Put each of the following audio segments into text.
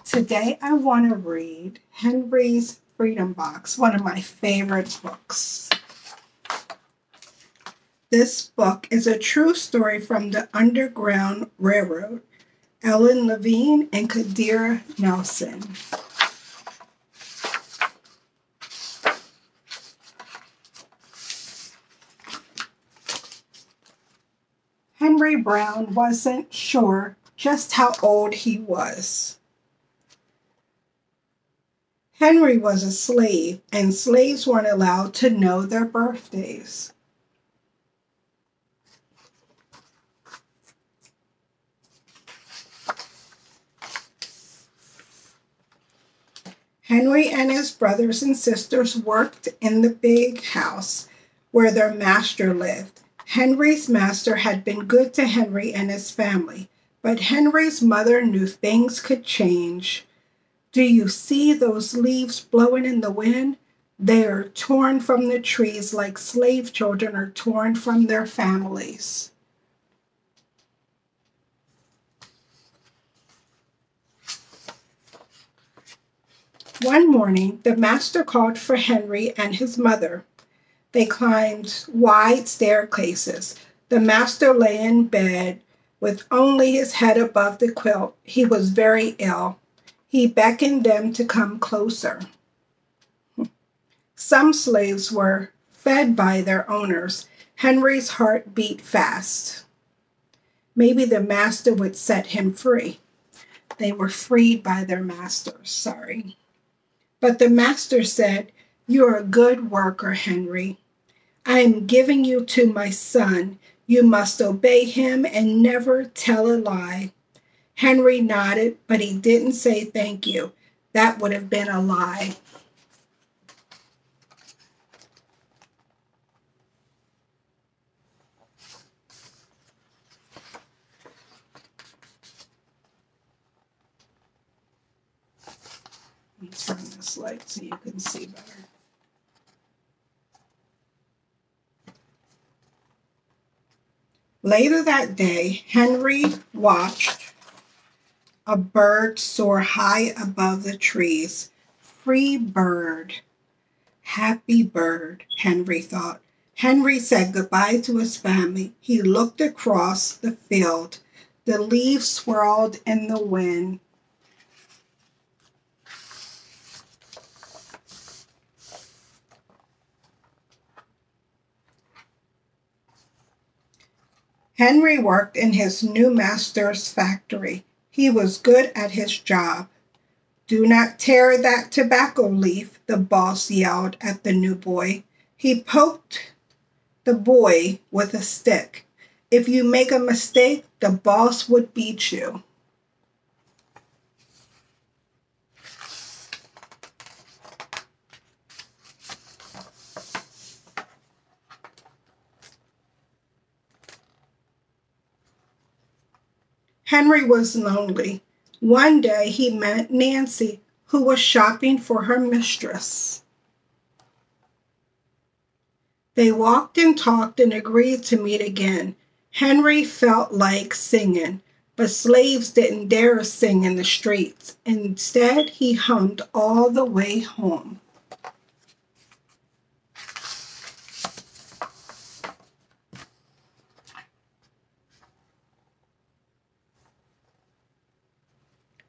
Today I want to read Henry's Freedom Box, one of my favorite books. This book is a true story from the Underground Railroad, Ellen Levine and Kadir Nelson. Henry Brown wasn't sure just how old he was. Henry was a slave, and slaves weren't allowed to know their birthdays. Henry and his brothers and sisters worked in the big house where their master lived. Henry's master had been good to Henry and his family, but Henry's mother knew things could change. Do you see those leaves blowing in the wind? They are torn from the trees like slave children are torn from their families. One morning, the master called for Henry and his mother. They climbed wide staircases. The master lay in bed with only his head above the quilt. He was very ill. He beckoned them to come closer. Some slaves were fed by their owners. Henry's heart beat fast. Maybe the master would set him free. They were freed by their masters, But the master said, "You're a good worker, Henry. I am giving you to my son. You must obey him and never tell a lie." Henry nodded, but he didn't say thank you. That would have been a lie. Let me turn this light so you can see better. Later that day, Henry watched a bird soar high above the trees. Free bird, happy bird, Henry thought. Henry said goodbye to his family. He looked across the field. The leaves swirled in the wind. Henry worked in his new master's factory. He was good at his job. "Do not tear that tobacco leaf," the boss yelled at the new boy. He poked the boy with a stick. "If you make a mistake, the boss would beat you." Henry was lonely. One day he met Nancy, who was shopping for her mistress. They walked and talked and agreed to meet again. Henry felt like singing, but slaves didn't dare sing in the streets. Instead, he hummed all the way home.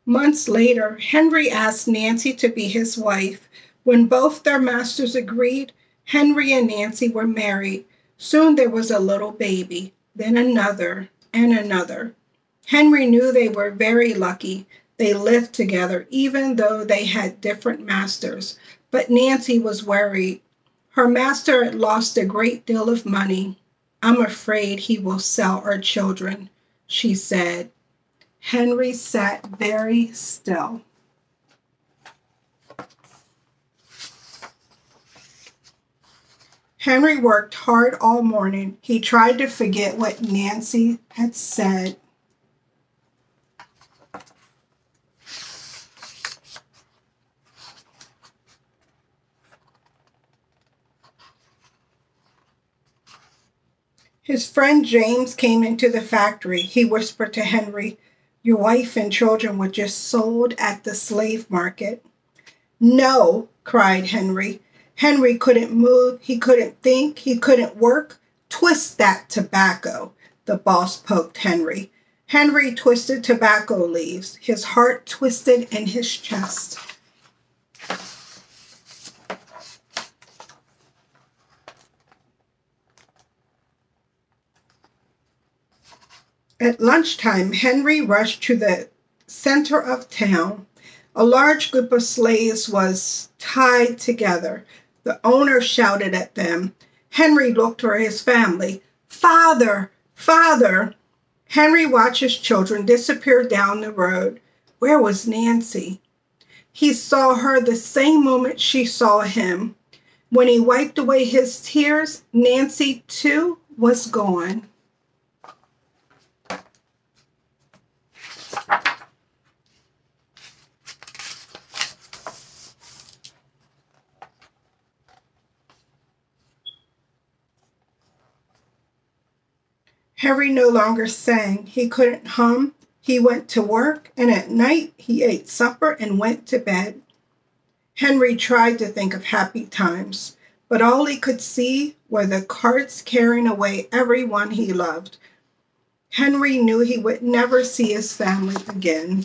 Months later, Henry asked Nancy to be his wife. When both their masters agreed, Henry and Nancy were married. Soon there was a little baby, then another and another. Henry knew they were very lucky. They lived together, even though they had different masters. But Nancy was worried. Her master had lost a great deal of money. "I'm afraid he will sell our children," she said. Henry sat very still. Henry worked hard all morning. He tried to forget what Nancy had said. His friend James came into the factory. He whispered to Henry, Your wife and children were just sold at the slave market. No, cried Henry. Henry couldn't move, he couldn't think, he couldn't work. Twist that tobacco, the boss poked Henry. Henry twisted tobacco leaves. His heart twisted in his chest. At lunchtime, Henry rushed to the center of town. A large group of slaves was tied together. The owner shouted at them. Henry looked for his family. Father! Father! Henry watched his children disappear down the road. Where was Nancy? He saw her the same moment she saw him. When he wiped away his tears, Nancy, too, was gone. Henry no longer sang. He couldn't hum. He went to work, and at night he ate supper and went to bed. Henry tried to think of happy times, but all he could see were the carts carrying away everyone he loved. Henry knew he would never see his family again.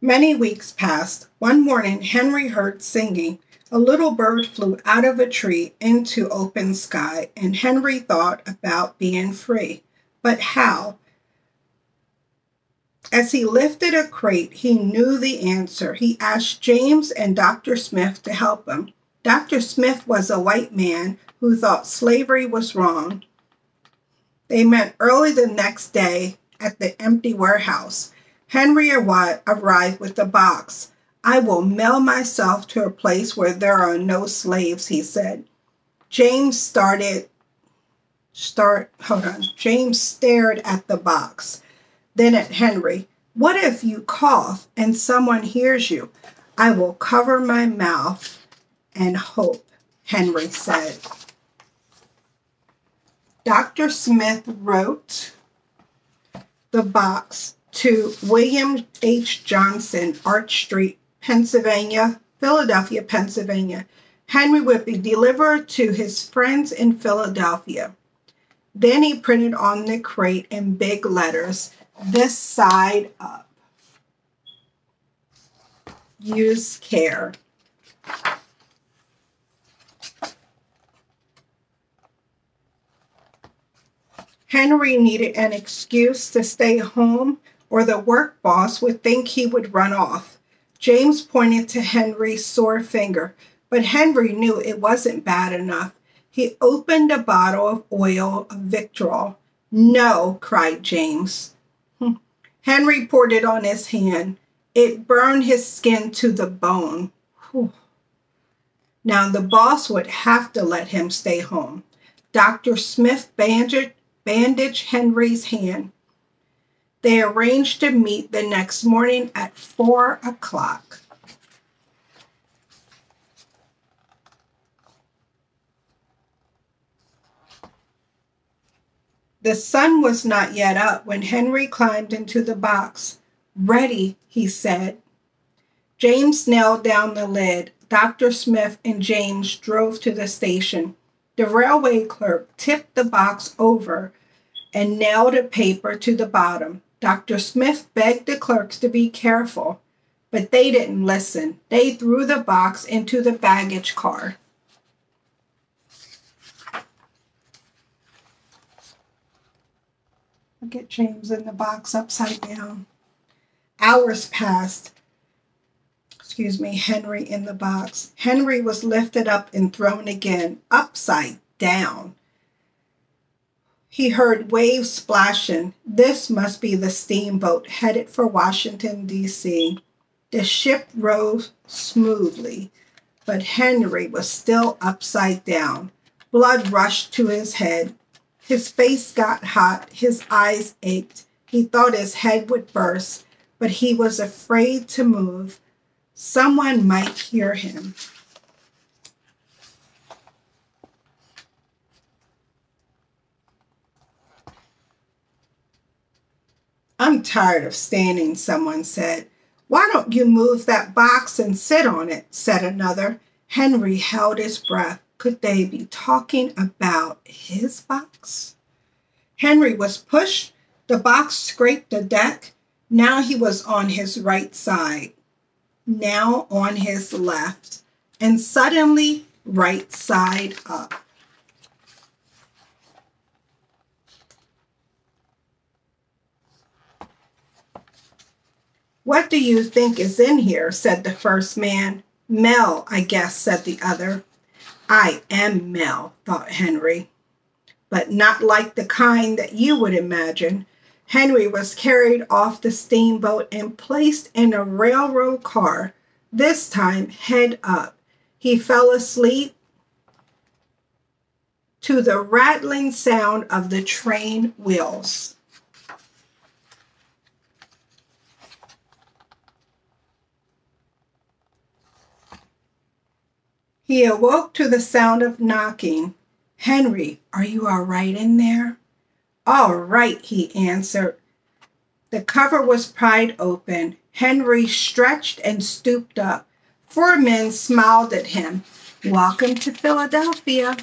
Many weeks passed. One morning, Henry heard singing. A little bird flew out of a tree into open sky, and Henry thought about being free. But how? As he lifted a crate, he knew the answer. He asked James and Dr. Smith to help him. Dr. Smith was a white man who thought slavery was wrong. They met early the next day at the empty warehouse. Henry arrived with a box. I will mail myself to a place where there are no slaves, he said. James stared at the box, then at Henry. What if you cough and someone hears you? I will cover my mouth and hope, Henry said. Dr. Smith wrote the box to William H. Johnson, Arch Street, Pennsylvania, Philadelphia, Pennsylvania. Henry would be delivered to his friends in Philadelphia. Then he printed on the crate in big letters, this side up. Use care. Henry needed an excuse to stay home, or the work boss would think he would run off. James pointed to Henry's sore finger, but Henry knew it wasn't bad enough. He opened a bottle of oil of Victorol. No, cried James. Henry poured it on his hand. It burned his skin to the bone. Whew. Now the boss would have to let him stay home. Dr. Smith bandaged Henry's hand. They arranged to meet the next morning at 4 o'clock. The sun was not yet up when Henry climbed into the box. Ready, he said. James nailed down the lid. Dr. Smith and James drove to the station. The railway clerk tipped the box over and nailed a paper to the bottom. Dr. Smith begged the clerks to be careful, but they didn't listen. They threw the box into the baggage car. Look at James in the box upside down. Hours passed. Henry in the box. Henry was lifted up and thrown again, upside down. He heard waves splashing. This must be the steamboat headed for Washington, D.C. The ship rose smoothly, but Henry was still upside down. Blood rushed to his head. His face got hot. His eyes ached. He thought his head would burst, but he was afraid to move. Someone might hear him. I'm tired of standing, someone said. Why don't you move that box and sit on it, said another. Henry held his breath. Could they be talking about his box? Henry was pushed. The box scraped the deck. Now he was on his right side. Now on his left. And suddenly, right side up. What do you think is in here, said the first man. Mel, I guess, said the other. I am Mel, thought Henry, but not like the kind that you would imagine. Henry was carried off the steamboat and placed in a railroad car, this time head up. He fell asleep to the rattling sound of the train wheels. He awoke to the sound of knocking. Henry, are you all right in there? All right, he answered. The cover was pried open. Henry stretched and stooped up. 4 men smiled at him. Welcome to Philadelphia.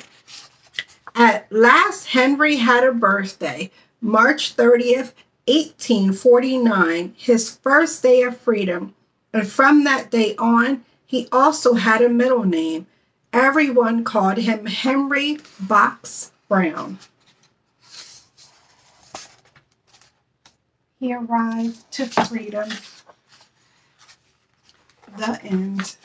At last, Henry had a birthday, March 30th, 1849, his first day of freedom. And from that day on, he also had a middle name. Everyone called him Henry Box Brown. He arrived to freedom. The end.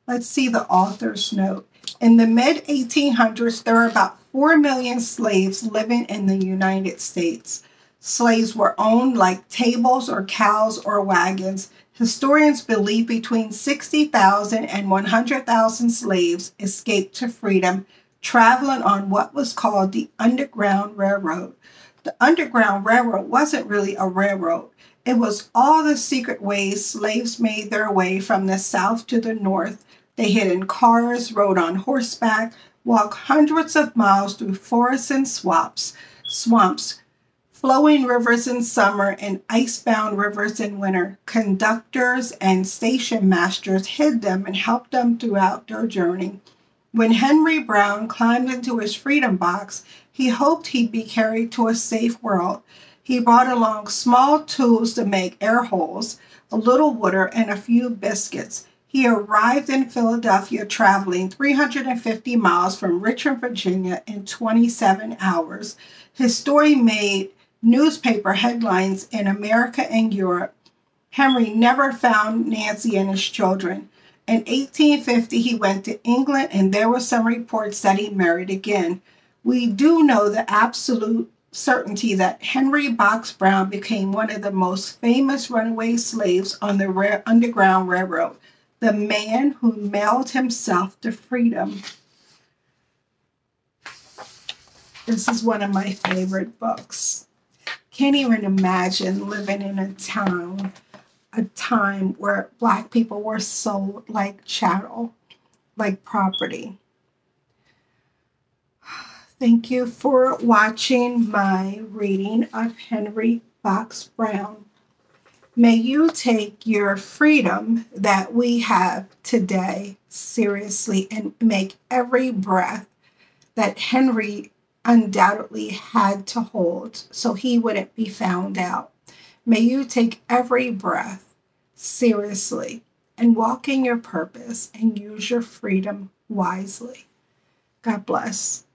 Let's see the author's note. In the mid-1800s, there were about 4 million slaves living in the United States. Slaves were owned like tables or cows or wagons. Historians believe between 60,000 and 100,000 slaves escaped to freedom, traveling on what was called the Underground Railroad. The Underground Railroad wasn't really a railroad. It was all the secret ways slaves made their way from the south to the north. They hid in cars, rode on horseback, walked hundreds of miles through forests and swamps, flowing rivers in summer and ice-bound rivers in winter. Conductors and station masters hid them and helped them throughout their journey. When Henry Brown climbed into his freedom box, he hoped he'd be carried to a safe world. He brought along small tools to make air holes, a little water, and a few biscuits. He arrived in Philadelphia traveling 350 miles from Richmond, Virginia in 27 hours. His story made newspaper headlines in America and Europe. Henry never found Nancy and his children. In 1850, he went to England, and there were some reports that he married again. We do know the absolute certainty that Henry Box Brown became one of the most famous runaway slaves on the Underground Railroad, the man who mailed himself to freedom. This is one of my favorite books. Can't even imagine living in a time where Black people were sold like chattel, like property. Thank you for watching my reading of Henry Box Brown. May you take your freedom that we have today seriously and make every breath that Henry undoubtedly had to hold so he wouldn't be found out. May you take every breath seriously and walk in your purpose and use your freedom wisely. God bless.